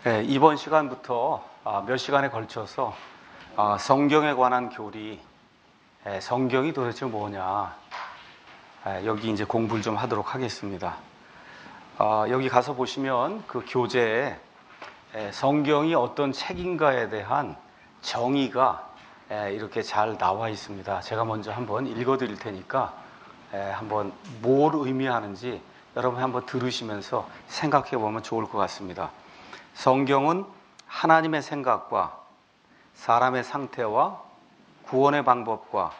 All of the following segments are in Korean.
네, 이번 시간부터 몇 시간에 걸쳐서 성경에 관한 교리, 성경이 도대체 뭐냐, 여기 이제 공부를 좀 하도록 하겠습니다. 여기 가서 보시면 그 교재에 성경이 어떤 책인가에 대한 정의가 이렇게 잘 나와 있습니다. 제가 먼저 한번 읽어드릴 테니까 한번 뭘 의미하는지 여러분 한번 들으시면서 생각해 보면 좋을 것 같습니다. 성경은 하나님의 생각과 사람의 상태와 구원의 방법과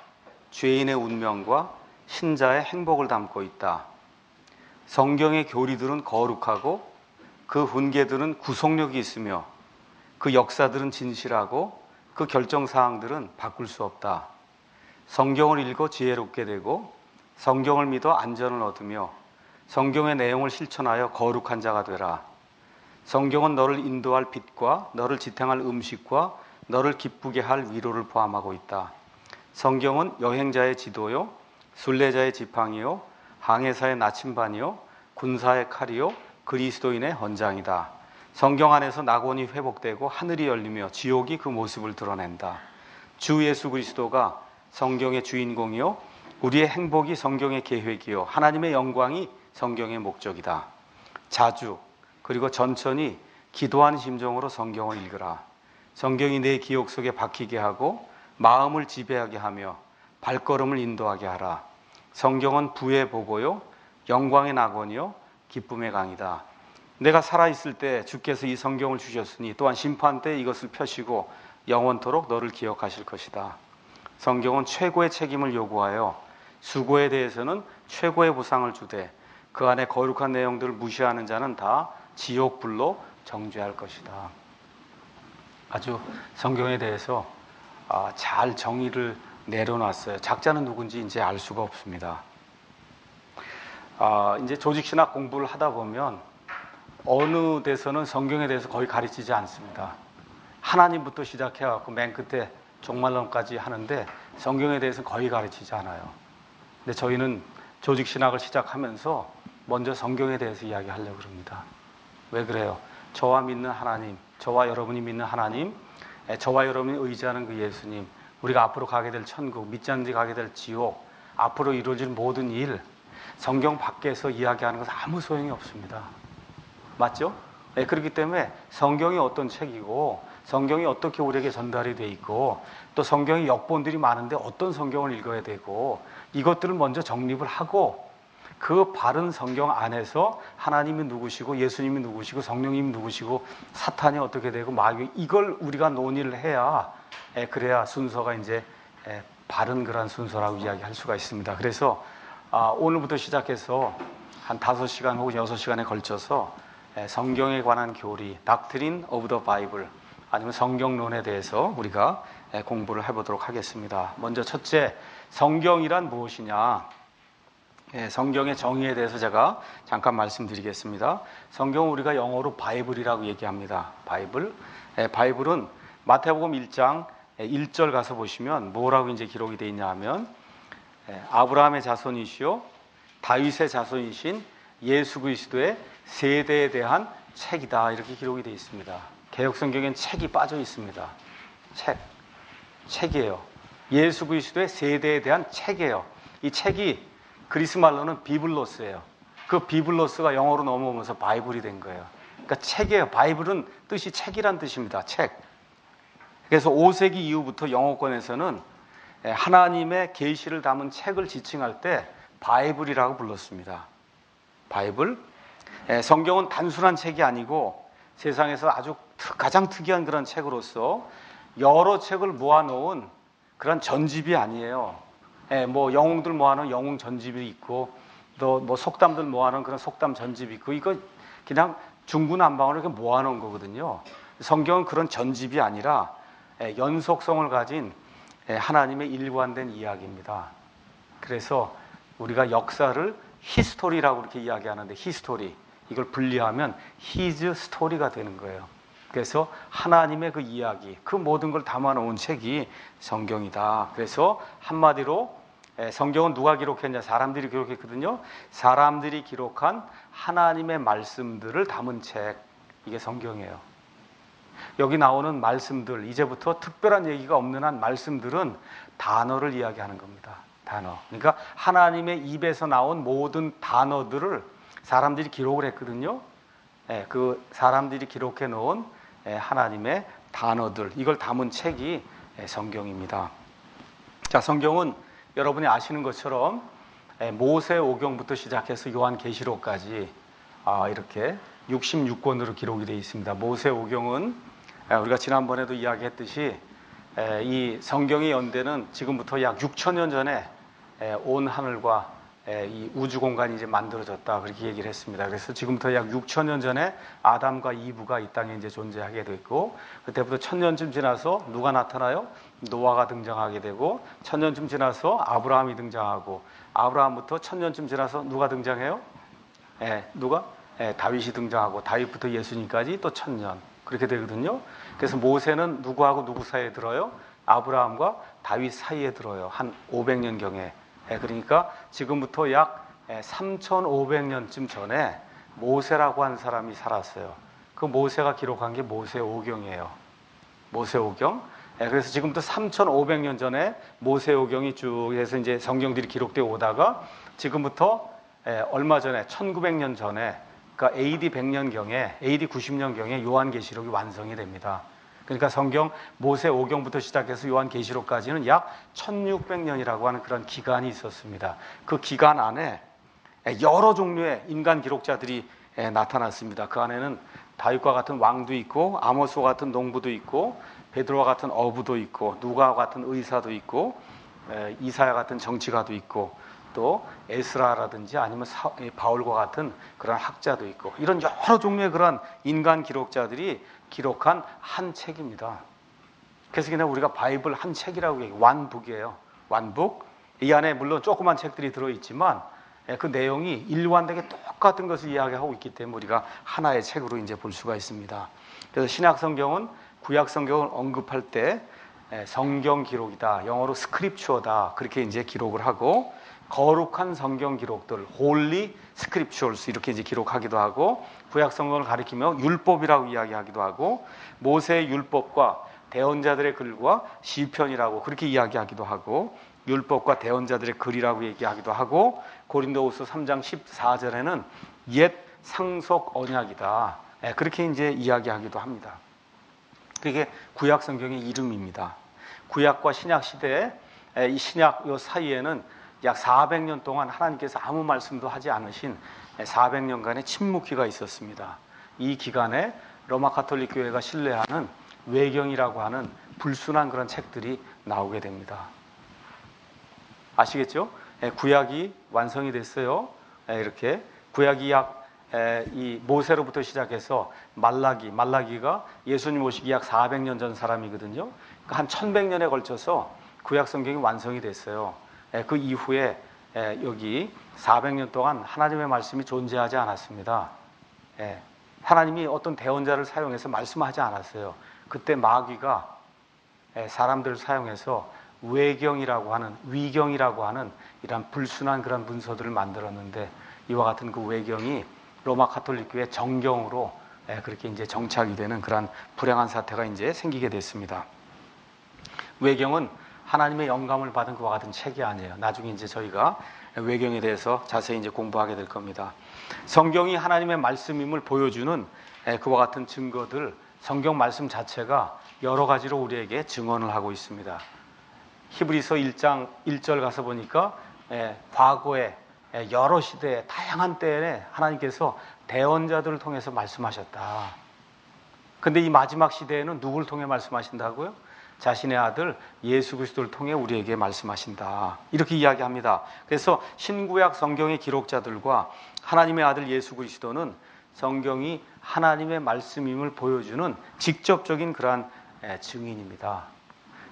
죄인의 운명과 신자의 행복을 담고 있다. 성경의 교리들은 거룩하고 그 훈계들은 구속력이 있으며 그 역사들은 진실하고 그 결정사항들은 바꿀 수 없다. 성경을 읽어 지혜롭게 되고 성경을 믿어 안전을 얻으며 성경의 내용을 실천하여 거룩한 자가 되라. 성경은 너를 인도할 빛과 너를 지탱할 음식과 너를 기쁘게 할 위로를 포함하고 있다. 성경은 여행자의 지도요, 순례자의 지팡이요, 항해사의 나침반이요, 군사의 칼이요, 그리스도인의 헌장이다. 성경 안에서 낙원이 회복되고 하늘이 열리며 지옥이 그 모습을 드러낸다. 주 예수 그리스도가 성경의 주인공이요, 우리의 행복이 성경의 계획이요, 하나님의 영광이 성경의 목적이다. 자주 그리고 천천히 기도하는 심정으로 성경을 읽으라. 성경이 내 기억 속에 박히게 하고 마음을 지배하게 하며 발걸음을 인도하게 하라. 성경은 부의 보고요, 영광의 낙원이요, 기쁨의 강이다. 내가 살아있을 때 주께서 이 성경을 주셨으니 또한 심판 때 이것을 펴시고 영원토록 너를 기억하실 것이다. 성경은 최고의 책임을 요구하여 수고에 대해서는 최고의 보상을 주되 그 안에 거룩한 내용들을 무시하는 자는 다 지옥불로 정죄할 것이다. 아주 성경에 대해서 잘 정의를 내려놨어요. 작자는 누군지 이제 알 수가 없습니다. 이제 조직신학 공부를 하다 보면 어느 데서는 성경에 대해서 거의 가르치지 않습니다. 하나님부터 시작해갖고 맨 끝에 종말론까지 하는데 성경에 대해서 거의 가르치지 않아요. 근데 저희는 조직신학을 시작하면서 먼저 성경에 대해서 이야기하려고 합니다. 왜 그래요? 저와 믿는 하나님, 저와 여러분이 믿는 하나님, 저와 여러분이 의지하는 그 예수님, 우리가 앞으로 가게 될 천국, 믿지 않는 데 가게 될 지옥, 앞으로 이루어질 모든 일, 성경 밖에서 이야기하는 것은 아무 소용이 없습니다. 맞죠? 그렇기 때문에 성경이 어떤 책이고 성경이 어떻게 우리에게 전달이 돼 있고 또 성경의 역본들이 많은데 어떤 성경을 읽어야 되고 이것들을 먼저 정립을 하고 그 바른 성경 안에서 하나님이 누구시고 예수님이 누구시고 성령님이 누구시고 사탄이 어떻게 되고 마귀, 이걸 우리가 논의를 해야 그래야 순서가 이제 바른 그런 순서라고 이야기할 수가 있습니다. 그래서 오늘부터 시작해서 한 5시간 혹은 6시간에 걸쳐서 성경에 관한 교리, Doctrine of the Bible, 아니면 성경론에 대해서 우리가 공부를 해보도록 하겠습니다. 먼저 첫째, 성경이란 무엇이냐? 성경의 정의에 대해서 제가 잠깐 말씀드리겠습니다. 성경은 우리가 영어로 바이블이라고 얘기합니다. 바이블. 바이블은 마태복음 1장 1절 가서 보시면 뭐라고 이제 기록이 되어 있냐 하면 아브라함의 자손이시요 다윗의 자손이신 예수 그리스도의 세대에 대한 책이다, 이렇게 기록이 되어 있습니다. 개역 성경엔 책이 빠져 있습니다. 책이에요. 예수 그리스도의 세대에 대한 책이에요. 이 책이 그리스 말로는 비블로스예요. 그 비블로스가 영어로 넘어오면서 바이블이 된 거예요. 그러니까 책이에요. 바이블은 뜻이 책이란 뜻입니다. 책. 그래서 5세기 이후부터 영어권에서는 하나님의 계시를 담은 책을 지칭할 때 바이블이라고 불렀습니다. 바이블. 성경은 단순한 책이 아니고 세상에서 아주 가장 특이한 그런 책으로서 여러 책을 모아놓은 그런 전집이 아니에요. 뭐 영웅들 모아놓은 영웅 전집이 있고 또 뭐 속담들 모아놓은 그런 속담 전집이 있고 이거 그냥 중구난방으로 이렇게 모아놓은 거거든요. 성경은 그런 전집이 아니라 연속성을 가진 하나님의 일관된 이야기입니다. 그래서 우리가 역사를 히스토리라고 이렇게 이야기하는데 히스토리, 이걸 분리하면 히즈 스토리가 되는 거예요. 그래서 하나님의 그 이야기, 그 모든 걸 담아놓은 책이 성경이다. 그래서 한마디로 성경은 누가 기록했냐? 사람들이 기록했거든요. 사람들이 기록한 하나님의 말씀들을 담은 책, 이게 성경이에요. 여기 나오는 말씀들, 이제부터 특별한 얘기가 없는 한 말씀들은 단어를 이야기하는 겁니다. 단어. 그러니까 하나님의 입에서 나온 모든 단어들을 사람들이 기록을 했거든요. 그 사람들이 기록해 놓은 하나님의 단어들, 이걸 담은 책이 성경입니다. 자, 성경은 여러분이 아시는 것처럼 모세오경부터 시작해서 요한계시록까지 이렇게 66권으로 기록이 되어 있습니다. 모세오경은 우리가 지난번에도 이야기했듯이 이 성경의 연대는 지금부터 약 6,000년 전에 온 하늘과 이 우주 공간이 이제 만들어졌다, 그렇게 얘기를 했습니다. 그래서 지금부터 약 6,000년 전에 아담과 이브가 이 땅에 이제 존재하게 됐고, 그때부터 1,000년쯤 지나서 누가 나타나요? 노아가 등장하게 되고, 1,000년쯤 지나서 아브라함이 등장하고, 아브라함부터 1,000년쯤 지나서 누가 등장해요? 다윗이 등장하고, 다윗부터 예수님까지 또 1,000년, 그렇게 되거든요. 그래서 모세는 누구하고 누구 사이에 들어요? 아브라함과 다윗 사이에 들어요. 한 500년경에. 그러니까 지금부터 약 3,500년쯤 전에 모세라고 하는 사람이 살았어요. 그 모세가 기록한 게 모세오경이에요. 모세오경. 그래서 지금부터 3,500년 전에 모세오경이 쭉 해서 이제 성경들이 기록되어 오다가 지금부터 얼마 전에 1900년 전에, 그러니까 AD 100년경에, AD 90년경에 요한계시록이 완성이 됩니다. 그러니까 성경 모세오경부터 시작해서 요한계시록까지는 약 1600년이라고 하는 그런 기간이 있었습니다. 그 기간 안에 여러 종류의 인간 기록자들이 나타났습니다. 그 안에는 다윗과 같은 왕도 있고, 아모스와 같은 농부도 있고, 베드로와 같은 어부도 있고, 누가와 같은 의사도 있고, 이사야 같은 정치가도 있고, 또 에스라라든지 아니면 바울과 같은 그런 학자도 있고, 이런 여러 종류의 그런 인간 기록자들이 기록한 한 책입니다. 그래서 그냥 우리가 바이블 한 책이라고 얘기해요. 완북이에요. 완북. 이 안에 물론 조그만 책들이 들어있지만 그 내용이 일관되게 똑같은 것을 이야기하고 있기 때문에 우리가 하나의 책으로 이제 볼 수가 있습니다. 그래서 신약 성경은 구약 성경을 언급할 때 성경 기록이다, 영어로 스크립처다, 그렇게 이제 기록을 하고, 거룩한 성경 기록들, 홀리 스크립처스, 이렇게 이제 기록하기도 하고, 구약 성경을 가리키며 율법이라고 이야기하기도 하고, 모세의 율법과 대언자들의 글과 시편이라고 그렇게 이야기하기도 하고, 율법과 대언자들의 글이라고 얘기하기도 하고, 고린도후서 3장 14절에는 옛 상속 언약이다, 그렇게 이제 이야기하기도 합니다. 그게 구약 성경의 이름입니다. 구약과 신약 시대에 이 신약 요 사이에는 약 400년 동안 하나님께서 아무 말씀도 하지 않으신 400년간의 침묵기가 있었습니다. 이 기간에 로마 가톨릭 교회가 신뢰하는 외경이라고 하는 불순한 그런 책들이 나오게 됩니다. 아시겠죠? 구약이 완성이 됐어요. 이렇게 구약이 약 이 모세로부터 시작해서 말라기가 예수님 오시기 약 400년 전 사람이거든요. 그러니까 한 1100년에 걸쳐서 구약 성경이 완성이 됐어요. 그 이후에 여기 400년 동안 하나님의 말씀이 존재하지 않았습니다. 하나님이 어떤 대언자를 사용해서 말씀하지 않았어요. 그때 마귀가 사람들을 사용해서 위경이라고 하는 이런 불순한 그런 문서들을 만들었는데, 이와 같은 그 외경이 로마 가톨릭 교회 정경으로 그렇게 이제 정착이 되는 그런 불행한 사태가 이제 생기게 됐습니다. 외경은 하나님의 영감을 받은 그와 같은 책이 아니에요. 나중에 이제 저희가 외경에 대해서 자세히 이제 공부하게 될 겁니다. 성경이 하나님의 말씀임을 보여주는 그와 같은 증거들, 성경 말씀 자체가 여러 가지로 우리에게 증언을 하고 있습니다. 히브리서 1장 1절 가서 보니까 과거에 여러 시대에 다양한 때에 하나님께서 대언자들을 통해서 말씀하셨다. 근데 이 마지막 시대에는 누구를 통해 말씀하신다고요? 자신의 아들 예수 그리스도를 통해 우리에게 말씀하신다, 이렇게 이야기합니다. 그래서 신구약 성경의 기록자들과 하나님의 아들 예수 그리스도는 성경이 하나님의 말씀임을 보여주는 직접적인 그러한 증인입니다.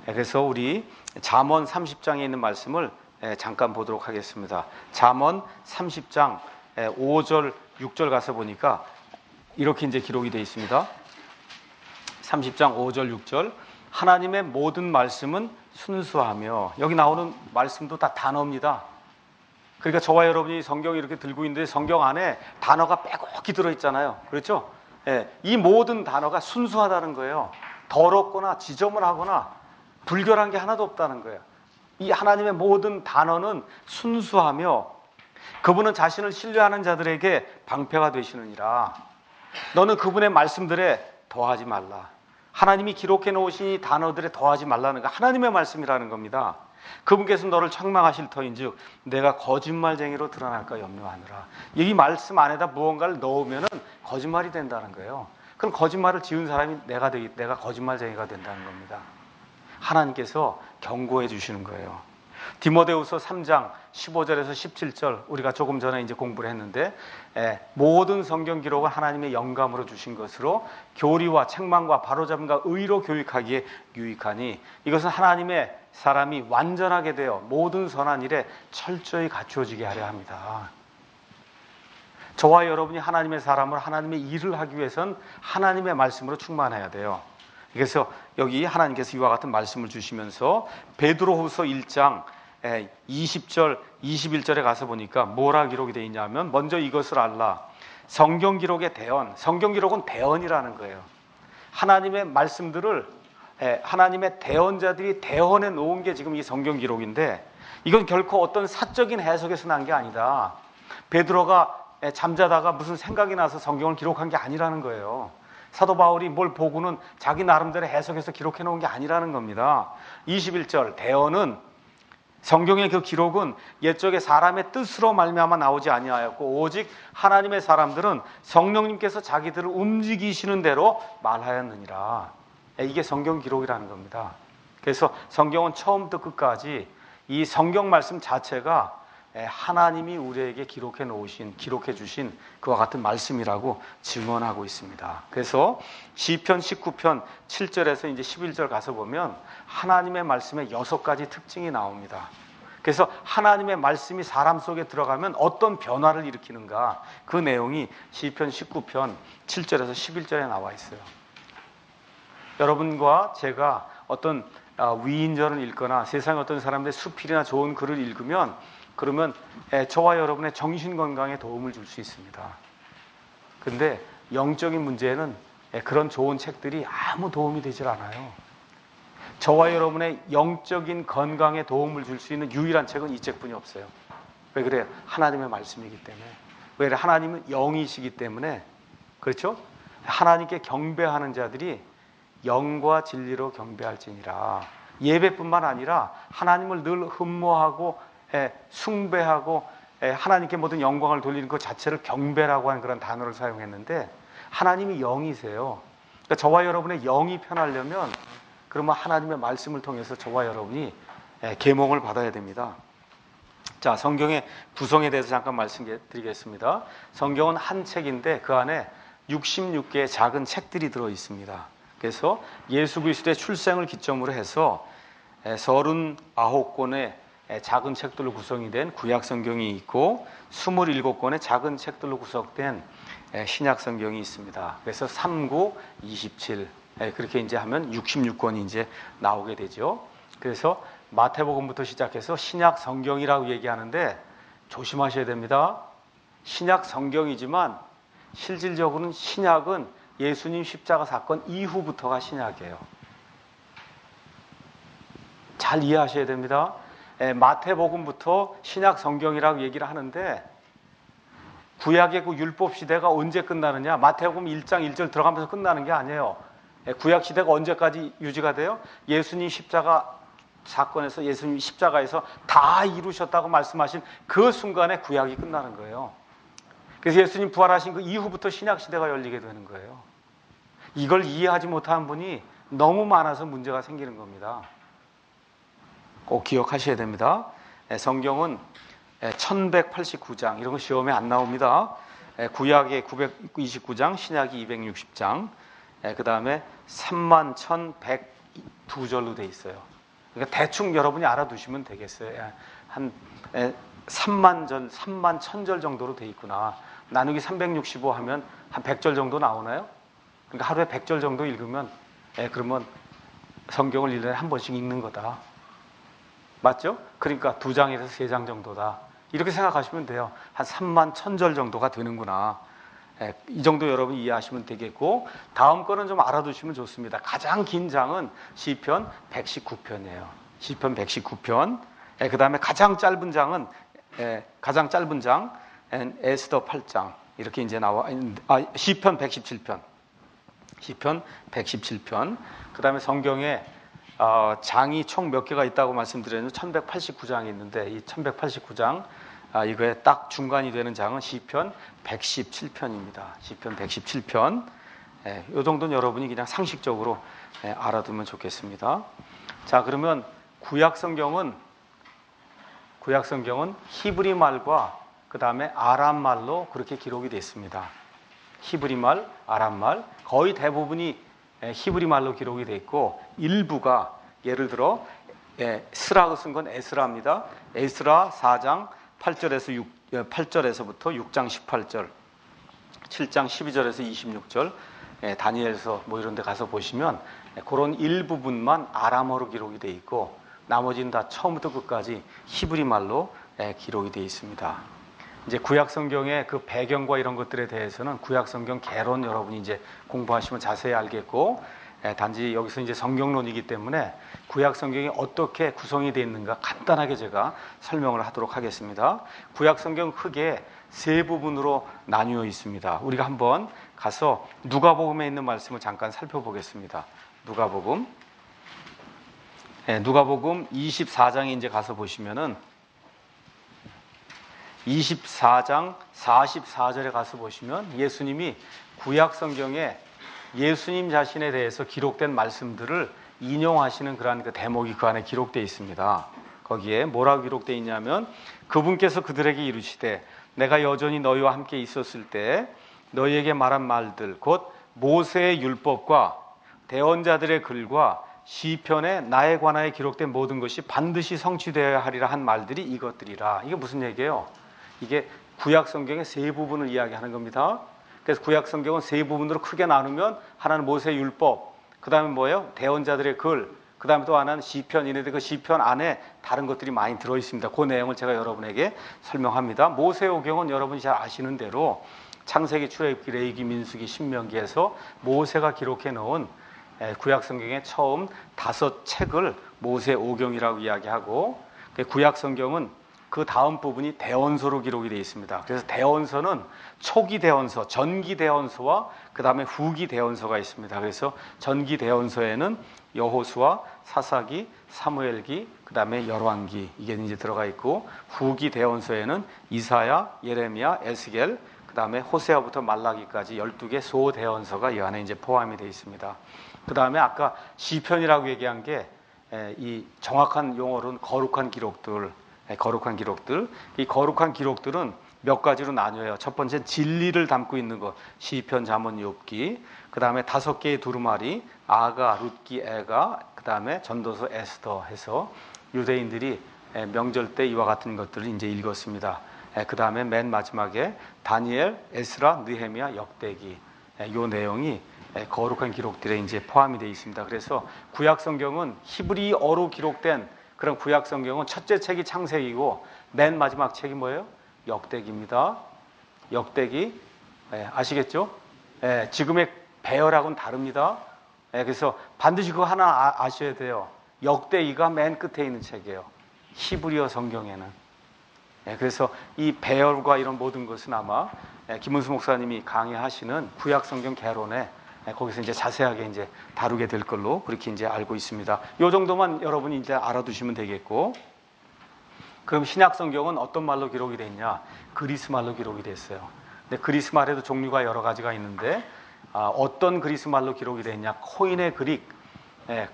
그래서 우리 잠언 30장에 있는 말씀을 잠깐 보도록 하겠습니다. 잠언 30장 5절 6절 가서 보니까 이렇게 이제 기록이 되어 있습니다. 30장 5절 6절, 하나님의 모든 말씀은 순수하며, 여기 나오는 말씀도 다 단어입니다. 그러니까 저와 여러분이 성경을 이렇게 들고 있는데 성경 안에 단어가 빼곡히 들어있잖아요. 그렇죠? 이 모든 단어가 순수하다는 거예요. 더럽거나 지저분하거나 불결한 게 하나도 없다는 거예요. 이 하나님의 모든 단어는 순수하며 그분은 자신을 신뢰하는 자들에게 방패가 되시느니라. 너는 그분의 말씀들에 더하지 말라. 하나님이 기록해 놓으신 이 단어들에 더하지 말라는 거 하나님의 말씀이라는 겁니다. 그분께서 너를 책망하실 터인즉 내가 거짓말쟁이로 드러날까 염려하느라. 이 말씀 안에다 무언가를 넣으면 거짓말이 된다는 거예요. 그럼 거짓말을 지은 사람이 내가 거짓말쟁이가 된다는 겁니다. 하나님께서 경고해 주시는 거예요. 디모데후서 3장 15절에서 17절 우리가 조금 전에 이제 공부를 했는데 모든 성경 기록은 하나님의 영감으로 주신 것으로 교리와 책망과 바로잡음과 의로 교육하기에 유익하니 이것은 하나님의 사람이 완전하게 되어 모든 선한 일에 철저히 갖추어지게 하려 합니다. 저와 여러분이 하나님의 사람으로 하나님의 일을 하기 위해서는 하나님의 말씀으로 충만해야 돼요. 그래서 여기 하나님께서 이와 같은 말씀을 주시면서 베드로후서 1장 20절, 21절에 가서 보니까 뭐라 기록이 되어 있냐면 먼저 이것을 알라. 성경 기록의 대언, 성경 기록은 대언이라는 거예요. 하나님의 말씀들을 하나님의 대언자들이 대언해 놓은 게 지금 이 성경 기록인데 이건 결코 어떤 사적인 해석에서 난 게 아니다. 베드로가 잠자다가 무슨 생각이 나서 성경을 기록한 게 아니라는 거예요. 사도 바울이 뭘 보고는 자기 나름대로 해석해서 기록해 놓은 게 아니라는 겁니다. 21절 대언은 성경의 그 기록은 옛적에 사람의 뜻으로 말미암아 나오지 아니하였고 오직 하나님의 사람들은 성령님께서 자기들을 움직이시는 대로 말하였느니라. 이게 성경 기록이라는 겁니다. 그래서 성경은 처음부터 끝까지 이 성경 말씀 자체가 하나님이 우리에게 기록해 주신 그와 같은 말씀이라고 증언하고 있습니다. 그래서 시편 19편 7절에서 이제 11절 가서 보면 하나님의 말씀에 6가지 특징이 나옵니다. 그래서 하나님의 말씀이 사람 속에 들어가면 어떤 변화를 일으키는가 그 내용이 시편 19편 7절에서 11절에 나와 있어요. 여러분과 제가 어떤 위인전을 읽거나 세상의 어떤 사람들의 수필이나 좋은 글을 읽으면 그러면 저와 여러분의 정신건강에 도움을 줄 수 있습니다. 그런데 영적인 문제에는 그런 좋은 책들이 아무 도움이 되질 않아요. 저와 여러분의 영적인 건강에 도움을 줄 수 있는 유일한 책은 이 책뿐이 없어요. 왜 그래요? 하나님의 말씀이기 때문에. 왜 그래요? 하나님은 영이시기 때문에. 그렇죠? 하나님께 경배하는 자들이 영과 진리로 경배할지니라. 예배뿐만 아니라 하나님을 늘 흠모하고 숭배하고 하나님께 모든 영광을 돌리는 것 자체를 경배라고 하는 그런 단어를 사용했는데 하나님이 영이세요. 그러니까 저와 여러분의 영이 편하려면 그러면 하나님의 말씀을 통해서 저와 여러분이 계몽을 받아야 됩니다. 자, 성경의 구성에 대해서 잠깐 말씀드리겠습니다. 성경은 한 책인데 그 안에 66개의 작은 책들이 들어 있습니다. 그래서 예수 그리스도의 출생을 기점으로 해서 39권의 작은 책들로 구성이 된 구약 성경이 있고 27권의 작은 책들로 구성된 신약 성경이 있습니다. 그래서 39, 27 그렇게 이제 하면 66권이 이제 나오게 되죠. 그래서 마태복음부터 시작해서 신약 성경이라고 얘기하는데 조심하셔야 됩니다. 신약 성경이지만 실질적으로는 신약은 예수님 십자가 사건 이후부터가 신약이에요. 잘 이해하셔야 됩니다. 마태복음부터 신약 성경이라고 얘기를 하는데 구약의 그 율법 시대가 언제 끝나느냐? 마태복음 1장 1절 들어가면서 끝나는 게 아니에요. 구약 시대가 언제까지 유지가 돼요? 예수님 십자가 사건에서 예수님 십자가에서 다 이루셨다고 말씀하신 그 순간에 구약이 끝나는 거예요. 그래서 예수님 부활하신 그 이후부터 신약 시대가 열리게 되는 거예요. 이걸 이해하지 못하는 분이 너무 많아서 문제가 생기는 겁니다. 꼭 기억하셔야 됩니다. 성경은 1189장, 이런 거 시험에 안 나옵니다. 구약의 929장, 신약이 260장, 그 다음에 31,102절로 돼 있어요. 그러니까 대충 여러분이 알아두시면 되겠어요. 한 3만 1000절 정도로 돼 있구나. 나누기 365 하면 한 100절 정도 나오나요? 그러니까 하루에 100절 정도 읽으면 그러면 성경을 1년에 한 번씩 읽는 거다. 맞죠? 그러니까 2장에서 3장 정도다. 이렇게 생각하시면 돼요. 한 3만 1000절 정도가 되는구나. 이 정도 여러분 이해하시면 되겠고, 다음 거는 좀 알아두시면 좋습니다. 가장 긴 장은 시편 119편이에요. 시편 119편. 그 다음에 가장 짧은 장은 에스더 8장. 이렇게 이제 나와, 시편 117편. 시편 117편. 그 다음에 성경에 장이 총 몇 개가 있다고 말씀드렸는데 1189장이 있는데, 이 1189장 이거에 딱 중간이 되는 장은 시편 117편입니다. 시편 117편. 이 정도는 여러분이 그냥 상식적으로 알아두면 좋겠습니다. 자, 그러면 구약 성경은 히브리 말과 그 다음에 아람 말로 그렇게 기록이 되어 있습니다. 히브리 말, 아람 말, 거의 대부분이 히브리 말로 기록이 되어 있고, 일부가 예를 들어 스라고 쓴 건 에스라입니다. 에스라 4장 8절에서부터 6장 18절, 7장 12절에서 26절, 다니엘서 뭐 이런 데 가서 보시면 그런 일부분만 아람어로 기록이 되어 있고, 나머지는 다 처음부터 끝까지 히브리 말로 기록이 되어 있습니다. 이제 구약 성경의 그 배경과 이런 것들에 대해서는 구약 성경 개론 여러분이 이제 공부하시면 자세히 알겠고, 단지 여기서 이제 성경론이기 때문에 구약 성경이 어떻게 구성이 되어 있는가 간단하게 제가 설명을 하도록 하겠습니다. 구약 성경 크게 세 부분으로 나뉘어 있습니다. 우리가 한번 가서 누가복음에 있는 말씀을 잠깐 살펴보겠습니다. 누가복음 24장에 이제 가서 보시면은 24장 44절에 가서 보시면 예수님이 구약 성경에 예수님 자신에 대해서 기록된 말씀들을 인용하시는 그러한 그 대목이 그 안에 기록되어 있습니다. 거기에 뭐라고 기록되어 있냐면, 그분께서 그들에게 이르시되 내가 여전히 너희와 함께 있었을 때 너희에게 말한 말들 곧 모세의 율법과 대언자들의 글과 시편에 나에 관하여 기록된 모든 것이 반드시 성취되어야 하리라 한 말들이 이것들이라. 이게 무슨 얘기예요? 이게 구약 성경의 세 부분을 이야기하는 겁니다. 그래서 구약 성경은 세 부분으로 크게 나누면, 하나는 모세의 율법, 그 다음에 뭐예요? 대언자들의 글, 그 다음에 또 하나는 시편. 이는데 그 시편 안에 다른 것들이 많이 들어있습니다. 그 내용을 제가 여러분에게 설명합니다. 모세오경은 여러분이 잘 아시는 대로 창세기, 출애굽기, 레위기, 민수기, 신명기에서 모세가 기록해 놓은 구약 성경의 처음 5책을 모세오경이라고 이야기하고, 구약 성경은 그 다음 부분이 대언서로 기록이 되어 있습니다. 그래서 대언서는 초기 대언서, 전기 대언서와 그 다음에 후기 대언서가 있습니다. 그래서 전기 대언서에는 여호수아, 사사기, 사무엘기, 그 다음에 열왕기 이게 이제 들어가 있고, 후기 대언서에는 이사야, 예레미야, 에스겔, 그 다음에 호세아부터 말라기까지 12개 소 대언서가 이 안에 이제 포함이 되어 있습니다. 그 다음에 아까 시편이라고 얘기한 게 이 정확한 용어로는 거룩한 기록들. 이 거룩한 기록들은 몇 가지로 나뉘어요. 첫 번째는 진리를 담고 있는 것, 시편, 잠언, 욥기. 그 다음에 5개의 두루마리, 아가, 룻기, 에가, 그 다음에 전도서, 에스더 해서 유대인들이 명절 때 이와 같은 것들을 이제 읽었습니다. 그 다음에 맨 마지막에 다니엘, 에스라, 느헤미야, 역대기. 이 내용이 거룩한 기록들에 이제 포함이 되어 있습니다. 그래서 구약 성경은 히브리어로 기록된 그런 구약 성경은 첫째 책이 창세기고, 맨 마지막 책이 뭐예요? 역대기입니다. 역대기. 아시겠죠? 지금의 배열하고는 다릅니다. 그래서 반드시 그거 하나 아셔야 돼요. 역대기가 맨 끝에 있는 책이에요. 히브리어 성경에는. 그래서 이 배열과 이런 모든 것은 아마 김은수 목사님이 강의하시는 구약 성경 개론에 거기서 이제 자세하게 이제 다루게 될 걸로 그렇게 이제 알고 있습니다. 이 정도만 여러분이 이제 알아두시면 되겠고, 그럼 신약 성경은 어떤 말로 기록이 됐냐? 그리스 말로 기록이 됐어요. 근데 그리스 말에도 종류가 여러 가지가 있는데, 어떤 그리스 말로 기록이 됐냐? 코인의 그릭,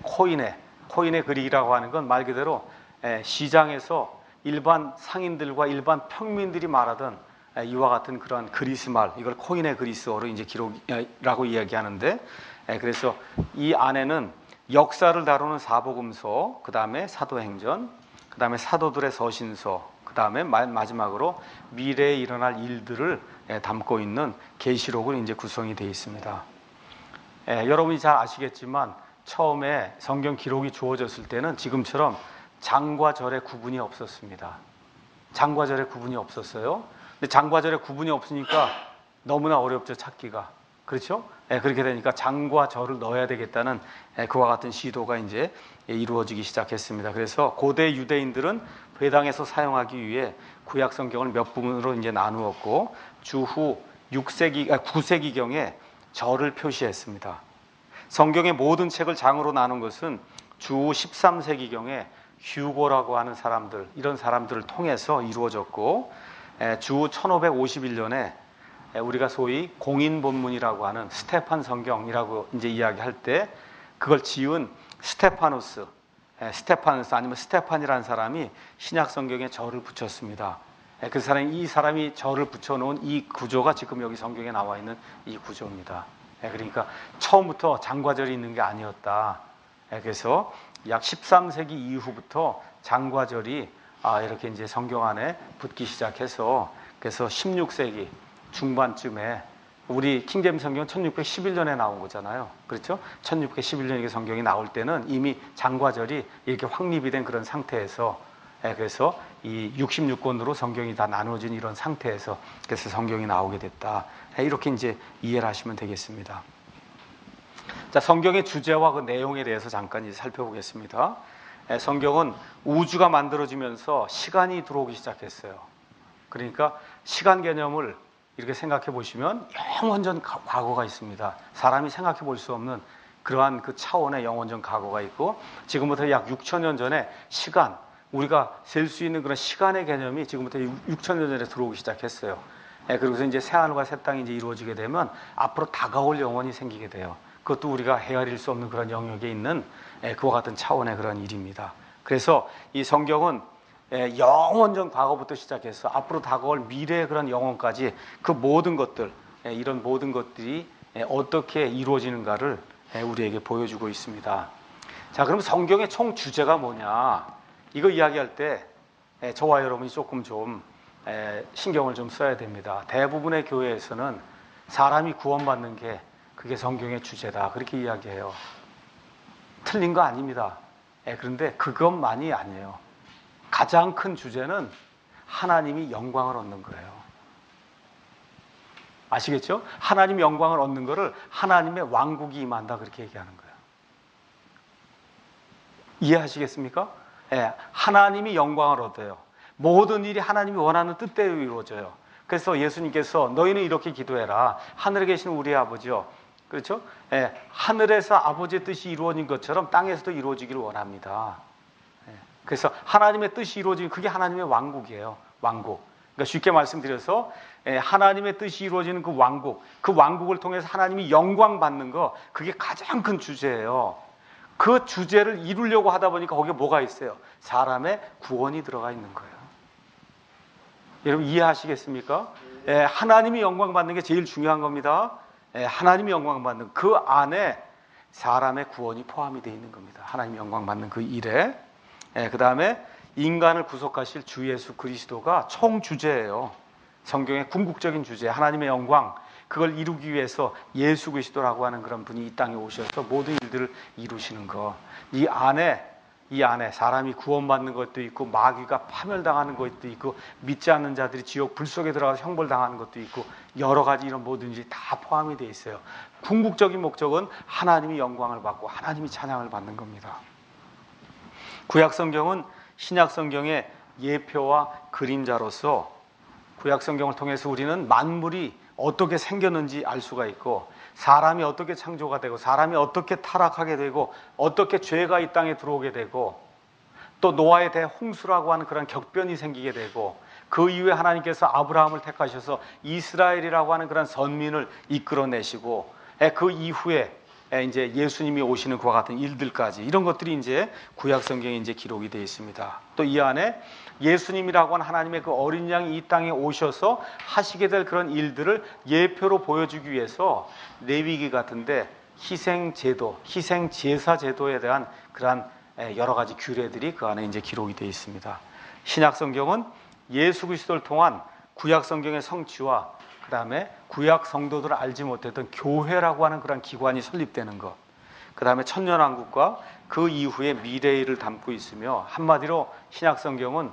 코인의 그릭이라고 하는 건 말 그대로 시장에서 일반 상인들과 일반 평민들이 말하던 이와 같은 그러한 그리스말, 이걸 코인의 그리스어로 이제 기록이라고 이야기하는데, 그래서 이 안에는 역사를 다루는 사복음서, 그 다음에 사도행전, 그 다음에 사도들의 서신서, 그 다음에 마지막으로 미래에 일어날 일들을 담고 있는 계시록을 이제 구성이 되어 있습니다. 여러분이 잘 아시겠지만 처음에 성경 기록이 주어졌을 때는 지금처럼 장과 절의 구분이 없었습니다. 장과 절의 구분이 없었어요. 근데 장과 절의 구분이 없으니까 너무나 어렵죠, 찾기가. 그렇죠? 그렇게 되니까 장과 절을 넣어야 되겠다는 그와 같은 시도가 이제 이루어지기 시작했습니다. 그래서 고대 유대인들은 회당에서 사용하기 위해 구약 성경을 몇 부분으로 이제 나누었고 주후 9세기경에 절을 표시했습니다. 성경의 모든 책을 장으로 나눈 것은 주후 13세기경에 휴고라고 하는 사람들, 이런 사람들을 통해서 이루어졌고, 주후 1551년에 우리가 소위 공인본문이라고 하는 스테판 성경이라고 이제 이야기할 때 그걸 지은 스테파누스 아니면 스테판이라는 사람이 신약 성경에 절을 붙였습니다. 이 사람이 절을 붙여놓은 이 구조가 지금 여기 성경에 나와 있는 이 구조입니다. 그러니까 처음부터 장과절이 있는 게 아니었다. 그래서 약 13세기 이후부터 장과절이 이렇게 이제 성경 안에 붙기 시작해서 그래서 16세기 중반쯤에 우리 킹제임스 성경은 1611년에 나온 거잖아요. 그렇죠? 1611년에 성경이 나올 때는 이미 장과절이 이렇게 확립이 된 그런 상태에서 그래서 이 66권으로 성경이 다 나눠진 이런 상태에서 그래서 성경이 나오게 됐다. 이렇게 이제 이해를 하시면 되겠습니다. 자, 성경의 주제와 그 내용에 대해서 잠깐 이제 살펴보겠습니다. 성경은 우주가 만들어지면서 시간이 들어오기 시작했어요. 그러니까 시간 개념을 이렇게 생각해 보시면 영원전 과거가 있습니다. 사람이 생각해 볼 수 없는 그러한 그 차원의 영원전 과거가 있고 지금부터 약 6천년 전에 시간, 우리가 셀 수 있는 그런 시간의 개념이 지금부터 6천년 전에 들어오기 시작했어요. 그리고서 이제 새하늘과 새 땅이 이제 이루어지게 되면 앞으로 다가올 영혼이 생기게 돼요. 그것도 우리가 헤아릴 수 없는 그런 영역에 있는 그와 같은 차원의 그런 일입니다. 그래서 이 성경은 영원전 과거부터 시작해서 앞으로 다가올 미래의 그런 영혼까지 그 모든 것들, 이런 모든 것들이 어떻게 이루어지는가를 우리에게 보여주고 있습니다. 자, 그럼 성경의 총 주제가 뭐냐? 이거 이야기할 때 저와 여러분이 조금 좀 신경을 좀 써야 됩니다. 대부분의 교회에서는 사람이 구원받는 게 그게 성경의 주제다, 그렇게 이야기해요. 틀린 거 아닙니다. 그런데 그것만이 아니에요. 가장 큰 주제는 하나님이 영광을 얻는 거예요. 아시겠죠? 하나님이 영광을 얻는 거를 하나님의 왕국이 임한다, 그렇게 얘기하는 거예요. 이해하시겠습니까? 하나님이 영광을 얻어요. 모든 일이 하나님이 원하는 뜻대로 이루어져요. 그래서 예수님께서 너희는 이렇게 기도해라. 하늘에 계신 우리 아버지요, 그렇죠? 하늘에서 아버지의 뜻이 이루어진 것처럼 땅에서도 이루어지기를 원합니다. 그래서 하나님의 뜻이 이루어지는 그게 하나님의 왕국이에요. 왕국. 그러니까 쉽게 말씀드려서 하나님의 뜻이 이루어지는 그 왕국을 통해서 하나님이 영광 받는 거, 그게 가장 큰 주제예요. 그 주제를 이루려고 하다 보니까 거기에 뭐가 있어요? 사람의 구원이 들어가 있는 거예요. 여러분 이해하시겠습니까? 하나님이 영광 받는 게 제일 중요한 겁니다. 하나님이 영광 받는 그 안에 사람의 구원이 포함이 되어 있는 겁니다. 하나님이 영광 받는 그 일에. 그 다음에 인간을 구속하실 주 예수 그리스도가 총 주제예요. 성경의 궁극적인 주제, 하나님의 영광, 그걸 이루기 위해서 예수 그리스도라고 하는 그런 분이 이 땅에 오셔서 모든 일들을 이루시는 거. 이 안에 사람이 구원받는 것도 있고 마귀가 파멸당하는 것도 있고 믿지 않는 자들이 지옥 불 속에 들어가서 형벌당하는 것도 있고 여러 가지 이런 모든 일이 다 포함이 되어 있어요. 궁극적인 목적은 하나님이 영광을 받고 하나님이 찬양을 받는 겁니다. 구약 성경은 신약 성경의 예표와 그림자로서 구약 성경을 통해서 우리는 만물이 어떻게 생겼는지 알 수가 있고 사람이 어떻게 창조가 되고 사람이 어떻게 타락하게 되고 어떻게 죄가 이 땅에 들어오게 되고 또 노아의 대홍수라고 하는 그런 격변이 생기게 되고 그 이후에 하나님께서 아브라함을 택하셔서 이스라엘이라고 하는 그런 선민을 이끌어내시고 그 이후에 이제 예수님이 오시는 그와 같은 일들까지 이런 것들이 이제 구약 성경에 이제 기록이 되어 있습니다. 또 이 안에 예수님이라고 하는 하나님의 그 어린 양이 이 땅에 오셔서 하시게 될 그런 일들을 예표로 보여주기 위해서 레위기 같은데 희생 제사 제도에 대한 그러한 여러 가지 규례들이 그 안에 이제 기록이 되어 있습니다. 신약 성경은 예수 그리스도를 통한 구약 성경의 성취와 그 다음에 구약 성도들을 알지 못했던 교회라고 하는 그런 기관이 설립되는 것, 그 다음에 천년왕국과 그 이후의 미래를 담고 있으며 한마디로 신약 성경은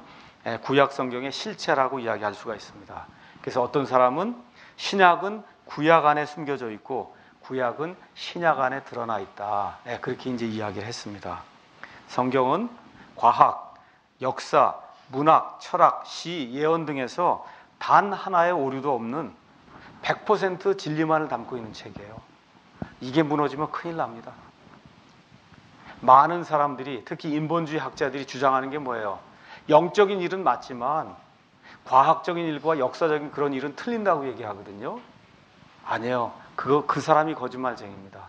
구약 성경의 실체라고 이야기할 수가 있습니다. 그래서 어떤 사람은 신약은 구약 안에 숨겨져 있고 구약은 신약 안에 드러나 있다. 네, 그렇게 이제 이야기를 했습니다. 성경은 과학, 역사, 문학, 철학, 시, 예언 등에서 단 하나의 오류도 없는 100% 진리만을 담고 있는 책이에요. 이게 무너지면 큰일 납니다. 많은 사람들이, 특히 인본주의 학자들이 주장하는 게 뭐예요? 영적인 일은 맞지만 과학적인 일과 역사적인 그런 일은 틀린다고 얘기하거든요. 아니에요. 그 사람이 거짓말쟁이입니다.